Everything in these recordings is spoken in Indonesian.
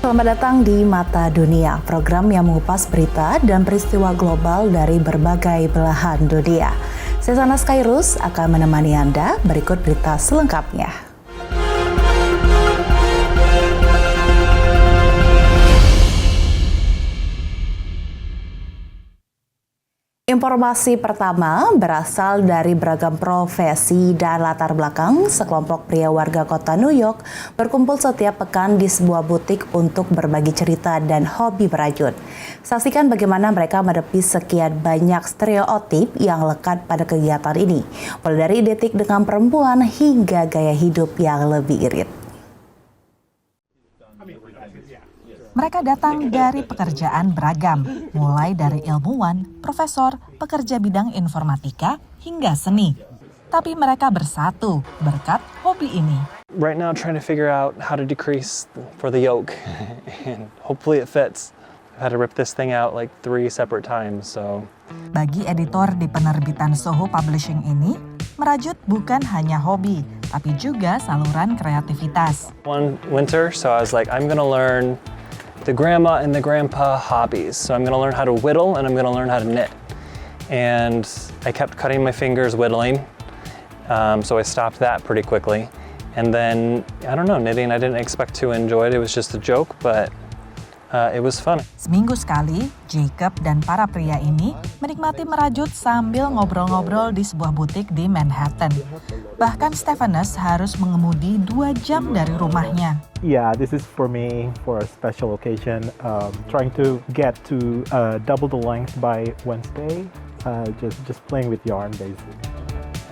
Selamat datang di Mata Dunia, program yang mengupas berita dan peristiwa global dari berbagai belahan dunia. Saya Sanas Kairus akan menemani Anda, berikut berita selengkapnya. Informasi pertama berasal dari beragam profesi dan latar belakang. Sekelompok pria warga kota New York berkumpul setiap pekan di sebuah butik untuk berbagi cerita dan hobi merajut. Saksikan bagaimana mereka menghadapi sekian banyak stereotip yang lekat pada kegiatan ini, mulai dari identik dengan perempuan hingga gaya hidup yang lebih irit. Mereka datang dari pekerjaan beragam, mulai dari ilmuwan, profesor, pekerja bidang informatika, hingga seni. Tapi mereka bersatu berkat hobi ini. Right now trying to figure out how to decrease for the yoke and hopefully it fits. I've had to rip this thing out like 3 separate times, so. Bagi editor di penerbitan Soho Publishing ini, merajut bukan hanya hobi, tapi juga saluran kreativitas. One winter, so I was like, I'm gonna learn the grandma and the grandpa hobbies. So I'm gonna learn how to whittle and I'm gonna learn how to knit. And I kept cutting my fingers whittling, so I stopped that pretty quickly. And then, I don't know, knitting I didn't expect to enjoy it. It was just a joke, but it was fun. Seminggu sekali, Jacob dan para pria ini menikmati merajut sambil ngobrol-ngobrol di sebuah butik di Manhattan. Bahkan Stephanus harus mengemudi 2 jam dari rumahnya. Yeah, this is for me for a special occasion. Trying to get to double the length by Wednesday. Just playing with yarn basically.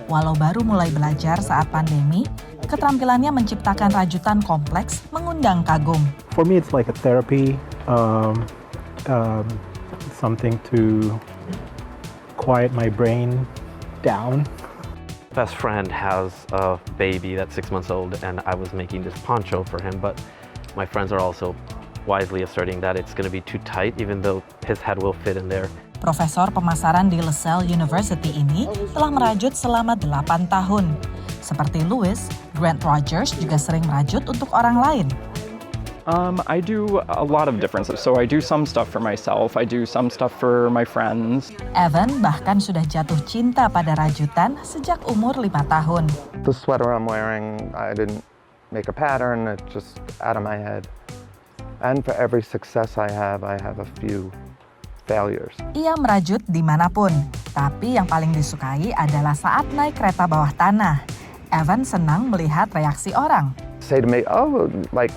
Walau baru mulai belajar saat pandemi, keterampilannya menciptakan rajutan kompleks mengundang kagum. For me, it's like a therapy, something to quiet my brain down. Best friend has a baby that's 6 months old, and I was making this poncho for him, but my friends are also wisely asserting that it's going to be too tight, even though his head will fit in there. Profesor pemasaran di LaSalle University ini telah merajut selama 8 tahun. Seperti Louis, Grant Rogers juga sering merajut untuk orang lain. I do a lot of different stuff. So I do some stuff for myself, I do some stuff for my friends. Evan bahkan sudah jatuh cinta pada rajutan sejak umur 5 tahun. The sweater I'm wearing, I didn't make a pattern, it's just out of my head. And for every success I have a few failures. Ia merajut dimanapun, tapi yang paling disukai adalah saat naik kereta bawah tanah. Evan senang melihat reaksi orang. Say to me, oh, like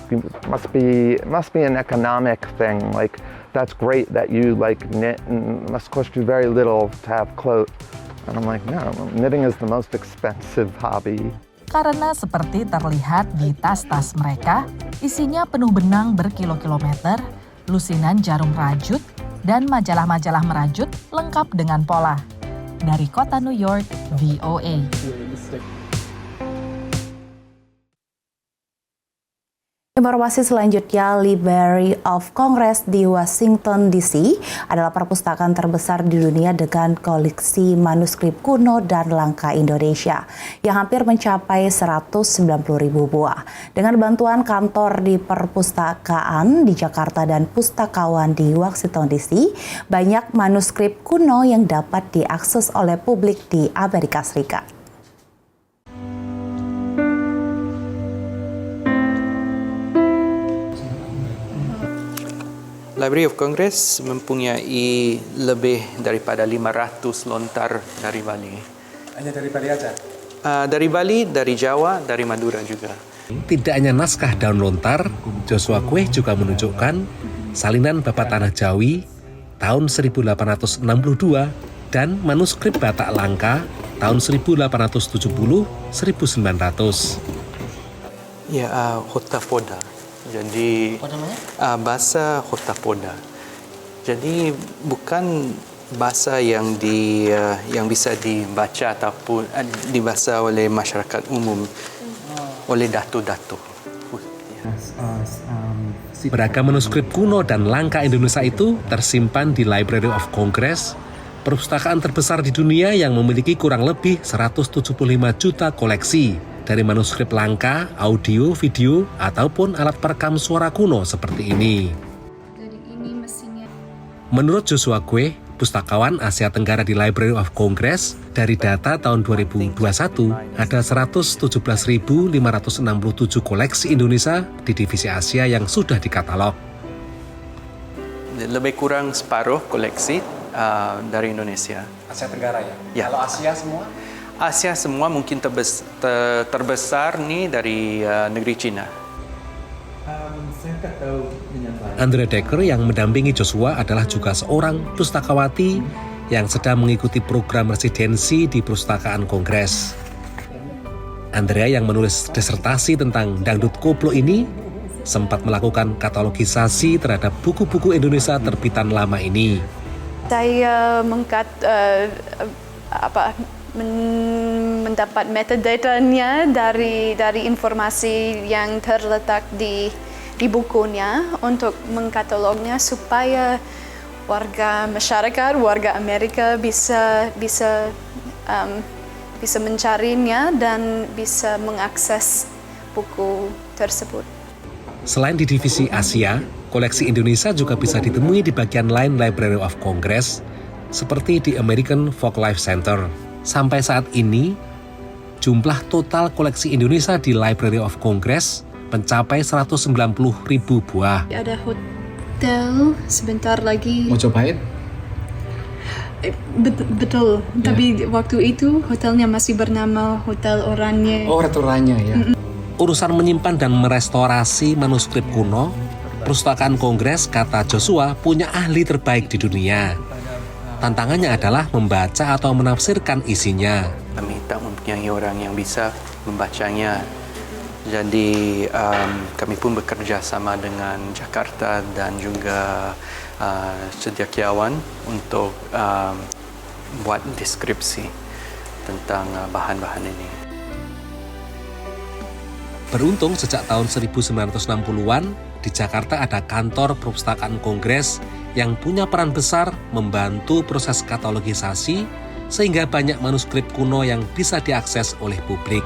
must be an economic thing. Like that's great that you like knit and must cost you very little to have clothes. And I'm like, no, knitting is the most expensive hobby. Karena seperti terlihat di tas-tas mereka, isinya penuh benang berkilo-kilometer, lusinan jarum rajut, dan majalah-majalah merajut lengkap dengan pola. Dari kota New York, VOA. Informasi selanjutnya, Library of Congress di Washington DC adalah perpustakaan terbesar di dunia dengan koleksi manuskrip kuno dan langka Indonesia yang hampir mencapai 190.000 buah. Dengan bantuan kantor di perpustakaan di Jakarta dan pustakawan di Washington DC, banyak manuskrip kuno yang dapat diakses oleh publik di Amerika Serikat. Library of Congress mempunyai lebih daripada 500 lontar dari Bali. Hanya dari Bali aja? Dari Bali, dari Jawa, dari Madura juga. Tidak hanya naskah daun lontar, Joshua Kueh juga menunjukkan salinan Bapak Tanah Jawi tahun 1862 dan manuskrip Batak Langka tahun 1870-1900. Ya, Hotapoda. Jadi bahasa Hotapoda. Jadi bukan bahasa yang bisa dibaca ataupun dibaca oleh masyarakat umum, oleh datu-datu. Beragam manuskrip kuno dan langka Indonesia itu tersimpan di Library of Congress, perpustakaan terbesar di dunia yang memiliki kurang lebih 175 juta koleksi. dari manuskrip langka, audio, video, ataupun alat perekam suara kuno seperti ini. Menurut Joshua Kwe, pustakawan Asia Tenggara di Library of Congress, dari data tahun 2021 ada 117.567 koleksi Indonesia di divisi Asia yang sudah dikatalog. Lebih kurang separuh koleksi dari Indonesia. Asia Tenggara ya? Ya. Kalau Asia semua? Asia semua mungkin terbesar nih dari negeri Cina. Andre Decker yang mendampingi Joshua adalah juga seorang pustakawati yang sedang mengikuti program residensi di Perpustakaan Kongres. Andrea yang menulis disertasi tentang dangdut koplo ini sempat melakukan katalogisasi terhadap buku-buku Indonesia terbitan lama ini. Saya mendapat metadata-nya dari informasi yang terletak di bukunya untuk mengkatalognya supaya warga masyarakat, warga Amerika bisa mencarinya dan bisa mengakses buku tersebut. Selain di divisi Asia, koleksi Indonesia juga bisa ditemui di bagian lain Library of Congress, seperti di American Folklife Center. Sampai saat ini, jumlah total koleksi Indonesia di Library of Congress mencapai 190.000 buah. Ada hotel sebentar lagi. Mau cobain? Betul, ya. Tapi waktu itu hotelnya masih bernama Hotel Oranye. Oh, Hotel Oranye ya. Urusan menyimpan dan merestorasi manuskrip kuno, Perpustakaan Kongres, kata Joshua, punya ahli terbaik di dunia. Tantangannya adalah membaca atau menafsirkan isinya. Kami tak mempunyai orang yang bisa membacanya. Jadi kami pun bekerja sama dengan Jakarta dan juga cendekiawan untuk buat deskripsi tentang bahan-bahan ini. Beruntung sejak tahun 1960-an, di Jakarta ada kantor Perpustakaan Kongres yang punya peran besar membantu proses katalogisasi sehingga banyak manuskrip kuno yang bisa diakses oleh publik.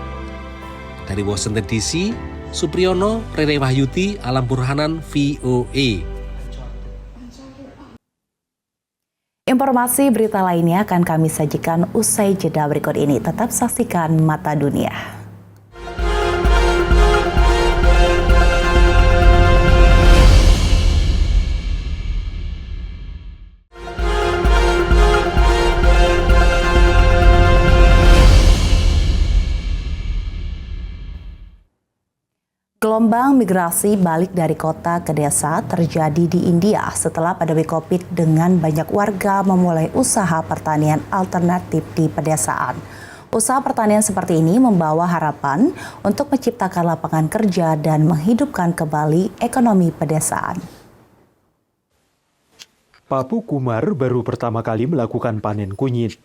Dari Washington DC, Supriyono, Rere Wahyuti, Alam Burhanan, VOA. Informasi berita lainnya akan kami sajikan usai jeda berikut ini. Tetap saksikan Mata Dunia. Gelombang migrasi balik dari kota ke desa terjadi di India setelah pandemi Covid dengan banyak warga memulai usaha pertanian alternatif di pedesaan. Usaha pertanian seperti ini membawa harapan untuk menciptakan lapangan kerja dan menghidupkan kembali ekonomi pedesaan. Papu Kumar baru pertama kali melakukan panen kunyit.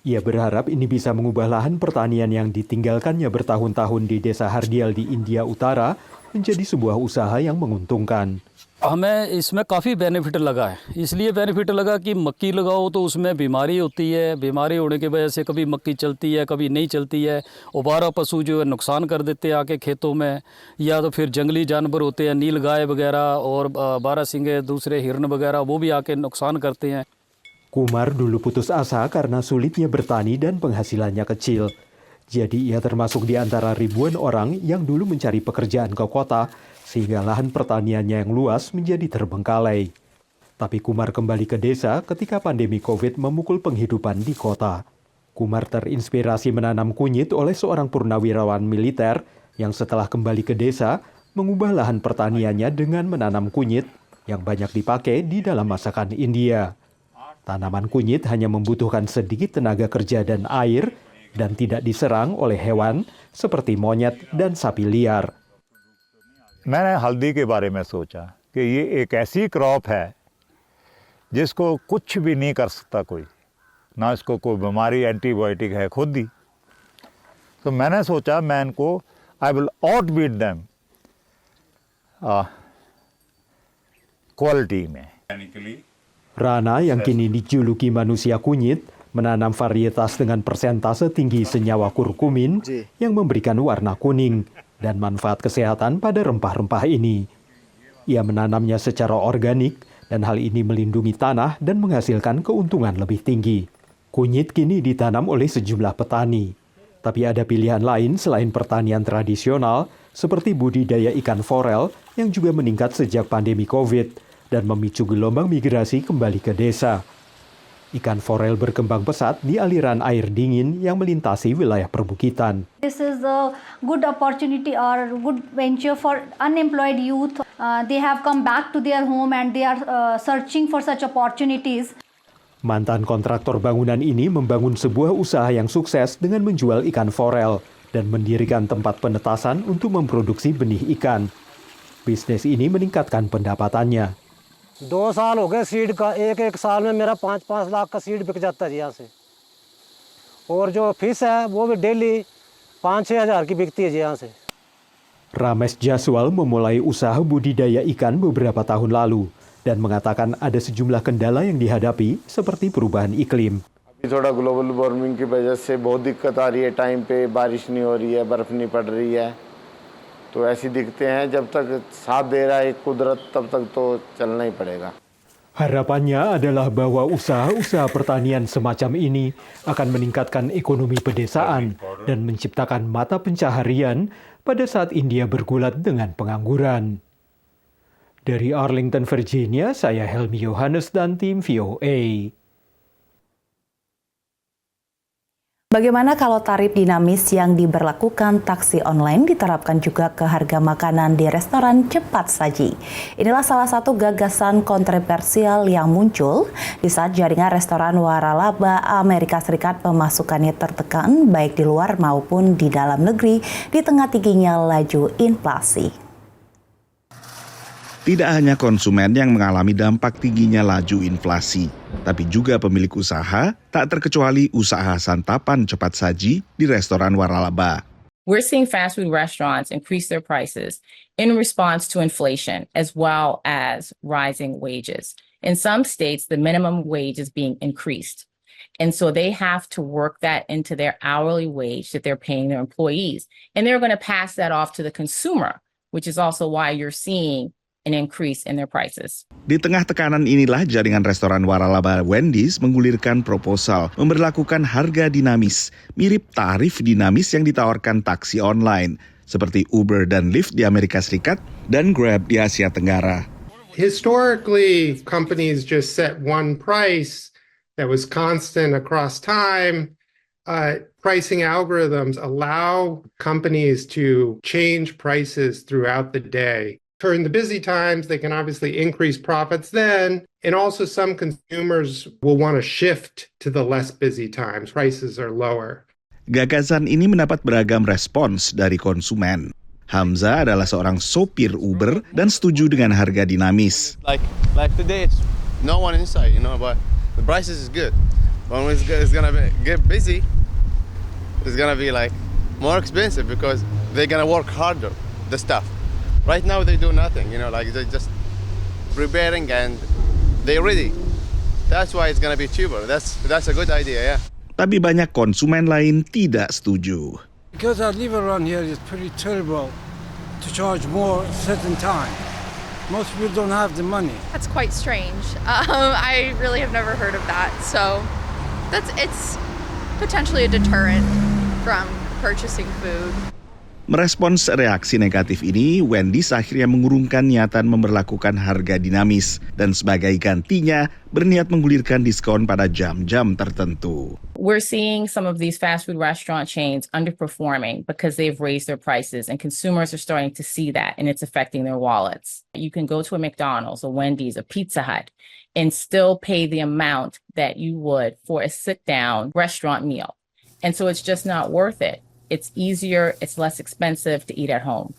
Ia berharap ini bisa mengubah lahan pertanian yang ditinggalkannya bertahun-tahun di Desa Hardial di India Utara menjadi sebuah usaha yang menguntungkan. हमें इसमें काफ़ी बेनिफिट लगा है, इसलिए बेनिफिट लगा कि मक्की लगाओ तो उसमें बीमारी होती है, बीमारी होने की वजह से कभी मक्की चलती है कभी नहीं चलती है, ओबारा पशु जो है नुकसान कर देते हैं आके खेतों में, या तो फिर जंगली जानवर होते हैं नील गाय वगैरह और बारहसिंगे दूसरे हिरण वगैरह वो भी आके नुकसान करते हैं. Kumar dulu putus asa karena sulitnya bertani dan penghasilannya kecil. Jadi ia termasuk di antara ribuan orang yang dulu mencari pekerjaan ke kota, sehingga lahan pertaniannya yang luas menjadi terbengkalai. Tapi Kumar kembali ke desa ketika pandemi Covid memukul penghidupan di kota. Kumar terinspirasi menanam kunyit oleh seorang purnawirawan militer yang setelah kembali ke desa mengubah lahan pertaniannya dengan menanam kunyit yang banyak dipakai di dalam masakan India. Tanaman kunyit hanya membutuhkan sedikit tenaga kerja dan air dan tidak diserang oleh hewan seperti monyet dan sapi liar. मैंने हल्दी के बारे में सोचा कि ये एक ऐसी क्रॉप है जिसको कुछ भी नहीं कर सकता कोई, ना इसको कोई बीमारी एंटीबायोटिक है खुद ही, तो मैंने सोचा मैं इनको आई विल आउटबीट देम क्वालिटी में. Rana yang kini dijuluki manusia kunyit menanam varietas dengan persentase tinggi senyawa kurkumin yang memberikan warna kuning dan manfaat kesehatan pada rempah-rempah ini. Ia menanamnya secara organik dan hal ini melindungi tanah dan menghasilkan keuntungan lebih tinggi. Kunyit kini ditanam oleh sejumlah petani. Tapi ada pilihan lain selain pertanian tradisional seperti budidaya ikan forel yang juga meningkat sejak pandemi COVID dan memicu gelombang migrasi kembali ke desa. Ikan forel berkembang pesat di aliran air dingin yang melintasi wilayah perbukitan. This is a good opportunity or good venture for unemployed youth. They have come back to their home and they are searching for such opportunities. Mantan kontraktor bangunan ini membangun sebuah usaha yang sukses dengan menjual ikan forel dan mendirikan tempat penetasan untuk memproduksi benih ikan. Bisnis ini meningkatkan pendapatannya. 2 साल हो गए सीड का, एक साल में मेरा 5-5 लाख का सीड बिक जाता है जी यहाँ से। और जो फिश है वो भी डेली 5-6 हज़ार की बिकती है जी यहाँ से। Rames Jaswal memulai usaha budidaya ikan beberapa tahun lalu dan mengatakan ada sejumlah kendala yang dihadapi seperti perubahan iklim. थोड़ा ग्लोबल वार्मिंग की वजह से बहुत दिक्कत आ रही है, टाइम पे बारिश नहीं हो रही है, बर्फ नहीं पड़ रही है, तो ऐसी दिक्कतें हैं। जब तक साथ दे रहा है कुदरत तब तक तो चलना ही पड़ेगा. Harapannya adalah bahwa usaha-usaha pertanian semacam ini akan meningkatkan ekonomi pedesaan dan menciptakan mata pencaharian pada saat India bergulat dengan pengangguran. Dari Arlington, Virginia, saya Helmi Yohanes dan tim VOA. Bagaimana kalau tarif dinamis yang diberlakukan taksi online diterapkan juga ke harga makanan di restoran cepat saji? Inilah salah satu gagasan kontroversial yang muncul di saat jaringan restoran waralaba Amerika Serikat pemasukannya tertekan baik di luar maupun di dalam negeri di tengah tingginya laju inflasi. Tidak hanya konsumen yang mengalami dampak tingginya laju inflasi, tapi juga pemilik usaha, tak terkecuali usaha santapan cepat saji di restoran waralaba. We're seeing fast food restaurants increase their prices in response to inflation as well as rising wages. In some states, the minimum wage is being increased. And so they have to work that into their hourly wage that they're paying their employees. And they're going to pass that off to the consumer, which is also why you're seeing an increase in their prices. Di tengah tekanan inilah jaringan restoran waralaba Wendy's menggulirkan proposal memberlakukan harga dinamis, mirip tarif dinamis yang ditawarkan taksi online, seperti Uber dan Lyft di Amerika Serikat dan Grab di Asia Tenggara. Historically, companies just set one price that was constant across time. Pricing algorithms allow companies to change prices throughout the day. During the busy times, they can obviously increase profits then, and also some consumers will want to shift to the less busy times. Prices are lower. Gagasan ini mendapat beragam respons dari konsumen. Hamza adalah seorang sopir Uber dan setuju dengan harga dinamis. Like today, it's no one inside, but the prices is good. When it's gonna get busy, it's gonna be like more expensive because they're gonna work harder, the staff. Right now they do nothing, they're just preparing and they're ready. That's why it's gonna be cheaper. That's a good idea, yeah. Tapi banyak konsumen lain tidak setuju. Because I live around here, it's pretty terrible to charge more certain time. Most people don't have the money. That's quite strange. I really have never heard of that. So it's potentially a deterrent from purchasing food. Merespons reaksi negatif ini, Wendy's akhirnya mengurungkan niatan memberlakukan harga dinamis dan sebagai gantinya berniat menggulirkan diskon pada jam-jam tertentu. We're seeing some of these fast food restaurant chains underperforming because they've raised their prices and consumers are starting to see that and it's affecting their wallets. You can go to a McDonald's, a Wendy's, a Pizza Hut and still pay the amount that you would for a sit-down restaurant meal. And so it's just not worth it. It's easier, it's less expensive to eat at home.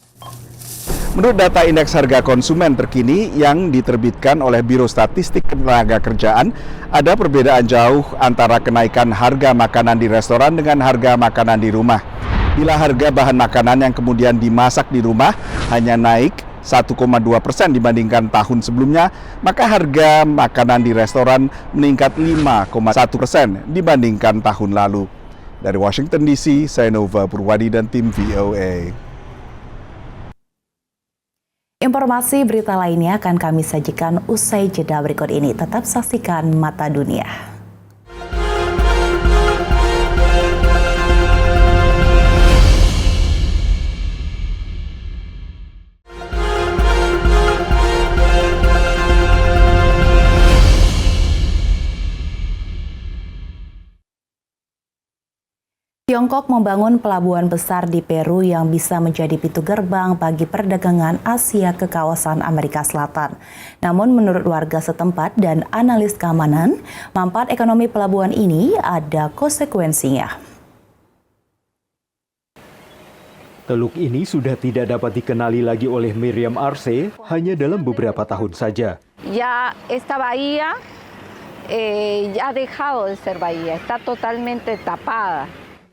Menurut data indeks harga konsumen terkini yang diterbitkan oleh Biro Statistik Ketenagakerjaan, ada perbedaan jauh antara kenaikan harga makanan di restoran dengan harga makanan di rumah. Bila harga bahan makanan yang kemudian dimasak di rumah hanya naik 1,2% dibandingkan tahun sebelumnya, maka harga makanan di restoran meningkat 5,1% dibandingkan tahun lalu. Dari Washington DC, saya Nova Purwadi dan tim VOA. Informasi berita lainnya akan kami sajikan usai jeda berikut ini. Tetap saksikan Mata Dunia. Tiongkok membangun pelabuhan besar di Peru yang bisa menjadi pintu gerbang bagi perdagangan Asia ke kawasan Amerika Selatan. Namun menurut warga setempat dan analis keamanan, manfaat ekonomi pelabuhan ini ada konsekuensinya. Teluk ini sudah tidak dapat dikenali lagi oleh Miriam Arce hanya dalam beberapa tahun saja. Ya esta bahía ya ha dejado de ser bahía, está totalmente tapada.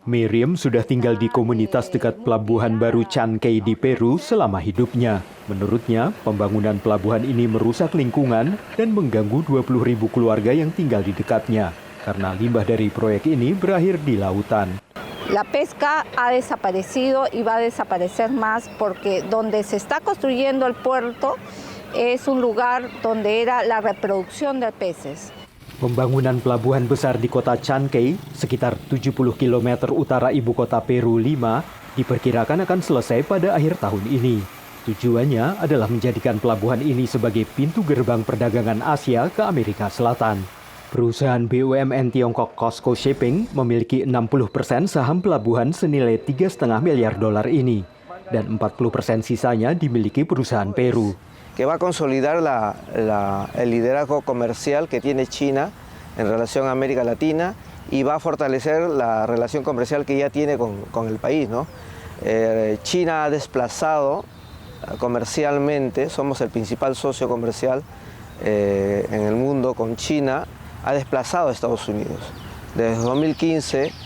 Miriam sudah tinggal di komunitas dekat pelabuhan baru Chancay di Peru selama hidupnya. Menurutnya, pembangunan pelabuhan ini merusak lingkungan dan mengganggu 20.000 keluarga yang tinggal di dekatnya, karena limbah dari proyek ini berakhir di lautan. La pesca ha desaparecido y va a desaparecer más porque donde se está construyendo el puerto es un lugar donde era la reproducción de peces. Pembangunan pelabuhan besar di kota Chancay, sekitar 70 km utara ibu kota Peru, Lima, diperkirakan akan selesai pada akhir tahun ini. Tujuannya adalah menjadikan pelabuhan ini sebagai pintu gerbang perdagangan Asia ke Amerika Selatan. Perusahaan BUMN Tiongkok COSCO Shipping memiliki 60% saham pelabuhan senilai 3,5 miliar dolar ini, dan 40% sisanya dimiliki perusahaan Peru. Que va a consolidar el liderazgo comercial que tiene China en relación a América Latina y va a fortalecer la relación comercial que ya tiene con el país, ¿no? China ha desplazado comercialmente, somos el principal socio comercial en el mundo con China, ha desplazado a Estados Unidos. Desde 2015,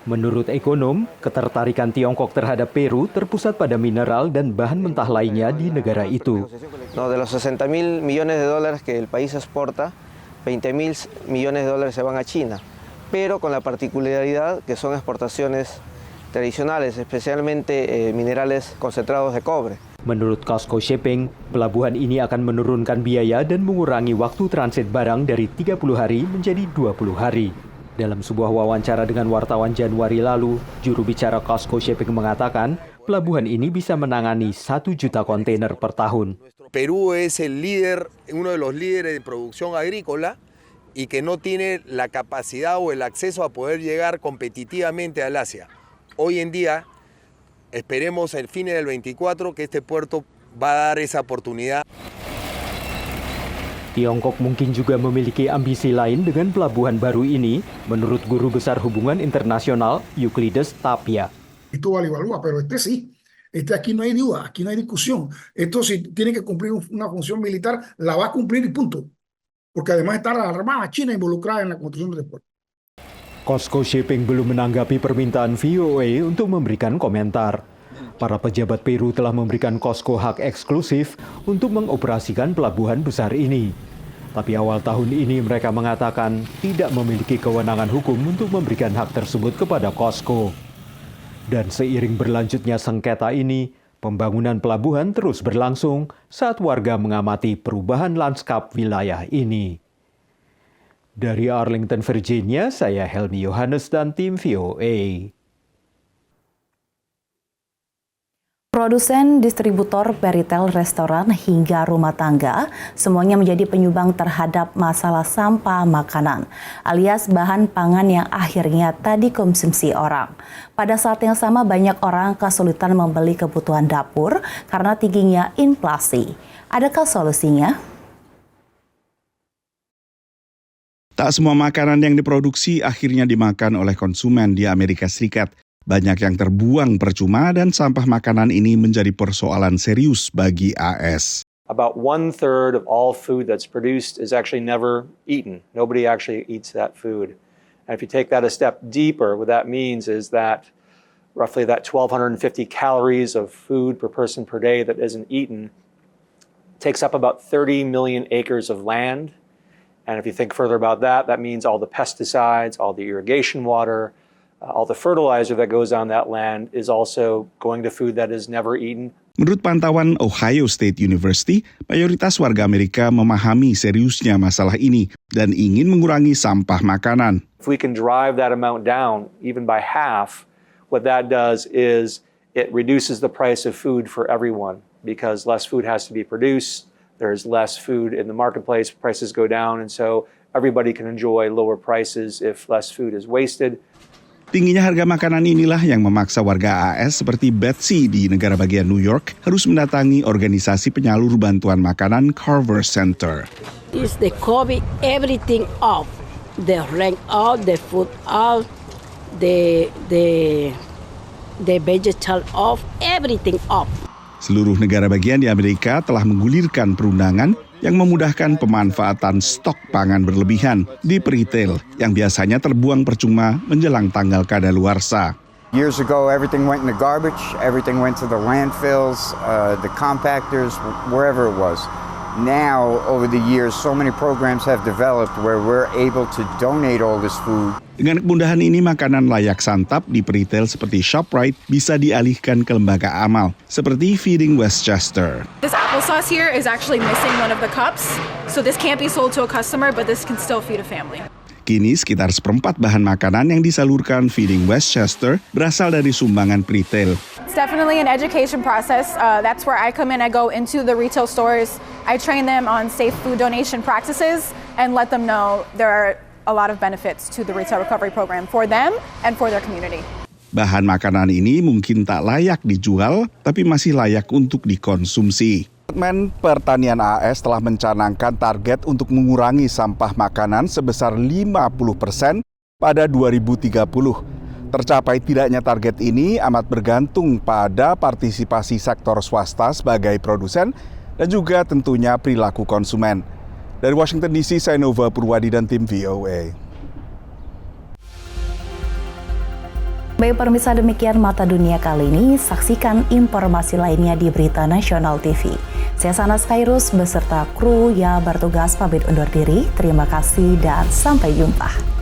menurut ekonom, ketertarikan Tiongkok terhadap Peru terpusat pada mineral dan bahan mentah lainnya di negara itu. No, de los 60.000 millones de dólares que el país exporta, 20.000 millones de dólares se van a China, pero con la particularidad que son exportaciones tradicionales, especialmente minerales concentrados de cobre. Menurut COSCO Shipping, pelabuhan ini akan menurunkan biaya dan mengurangi waktu transit barang dari 30 hari menjadi 20 hari. Dalam sebuah wawancara dengan wartawan Januari lalu, juru bicara COSCO Shipping mengatakan pelabuhan ini bisa menangani 1 juta kontainer per tahun. Perú es el líder, uno de los líderes de producción agrícola y que no tiene la capacidad o el acceso a poder llegar competitivamente al Asia. Hoy en día, esperemos el fin del 24 que este puerto va a dar esa oportunidad. Tiongkok mungkin juga memiliki ambisi lain dengan pelabuhan baru ini, menurut Guru Besar Hubungan Internasional Euclides Tapia. Esto vale evalúa, pero sí. Aquí no hay duda, aquí no hay discusión. Esto si tiene que cumplir una función militar, la va a cumplir y punto. Porque además está la Armada China involucrada en la construcción del puerto. COSCO Shipping belum menanggapi permintaan VOA untuk memberikan komentar. Para pejabat Peru telah memberikan COSCO hak eksklusif untuk mengoperasikan pelabuhan besar ini. Tapi awal tahun ini mereka mengatakan tidak memiliki kewenangan hukum untuk memberikan hak tersebut kepada COSCO. Dan seiring berlanjutnya sengketa ini, pembangunan pelabuhan terus berlangsung saat warga mengamati perubahan lanskap wilayah ini. Dari Arlington, Virginia, saya Helmi Yohanes dan tim VOA. Produsen, distributor, peritel, restoran, hingga rumah tangga, semuanya menjadi penyumbang terhadap masalah sampah makanan, alias bahan pangan yang akhirnya tak dikonsumsi orang. Pada saat yang sama, banyak orang kesulitan membeli kebutuhan dapur karena tingginya inflasi. Adakah solusinya? Tak semua makanan yang diproduksi akhirnya dimakan oleh konsumen di Amerika Serikat. Banyak yang terbuang percuma dan sampah makanan ini menjadi persoalan serius bagi AS. About 1/3 of all food that's produced is actually never eaten. Nobody actually eats that food. And if you take that a step deeper, what that means is that roughly that 1,250 calories of food per person per day that isn't eaten takes up about 30 million acres of land. And if you think further about that, that means all the pesticides, all the irrigation water, all the fertilizer that goes on that land is also going to food that is never eaten. Menurut pantauan Ohio State University, mayoritas warga Amerika memahami seriusnya masalah ini dan ingin mengurangi sampah makanan. If we can drive that amount down even by half, what that does is it reduces the price of food for everyone because less food has to be produced, there's less food in the marketplace, prices go down, and so everybody can enjoy lower prices if less food is wasted. Tingginya harga makanan inilah yang memaksa warga AS seperti Betsy di negara bagian New York harus mendatangi organisasi penyalur bantuan makanan Carver Center. Is the COVID everything off, the rent out, the food out, the vegetable off, everything off. Seluruh negara bagian di Amerika telah menggulirkan perundangan yang memudahkan pemanfaatan stok pangan berlebihan di retail yang biasanya terbuang percuma menjelang tanggal kadaluarsa. Years ago, everything went in the garbage, everything went to the landfills, the compactors, wherever it was. Now, over the years, so many programs have developed where we're able to donate all this food. Dengan kemudahan ini, makanan layak santap di retail seperti ShopRite bisa dialihkan ke lembaga amal, seperti Feeding Westchester. This applesauce here is actually missing one of the cups, so this can't be sold to a customer, but this can still feed a family. Kini sekitar seperempat bahan makanan yang disalurkan Feeding Westchester berasal dari sumbangan retail. It's definitely an education process. That's where I come in. I go into the retail stores. I train them on safe food donation practices and let them know there are a lot of benefits to the retail recovery program for them and for their community. Bahan makanan ini mungkin tak layak dijual, tapi masih layak untuk dikonsumsi. Departemen Pertanian AS telah mencanangkan target untuk mengurangi sampah makanan sebesar 50% pada 2030. Tercapai tidaknya target ini amat bergantung pada partisipasi sektor swasta sebagai produsen dan juga tentunya perilaku konsumen. Dari Washington DC, saya Nova Purwadi dan tim VOA. Baik pemirsa, demikian Mata Dunia kali ini. Saksikan informasi lainnya di Berita Nasional TV. Saya Sanas Khairus beserta kru yang bertugas pamit undur diri. Terima kasih dan sampai jumpa.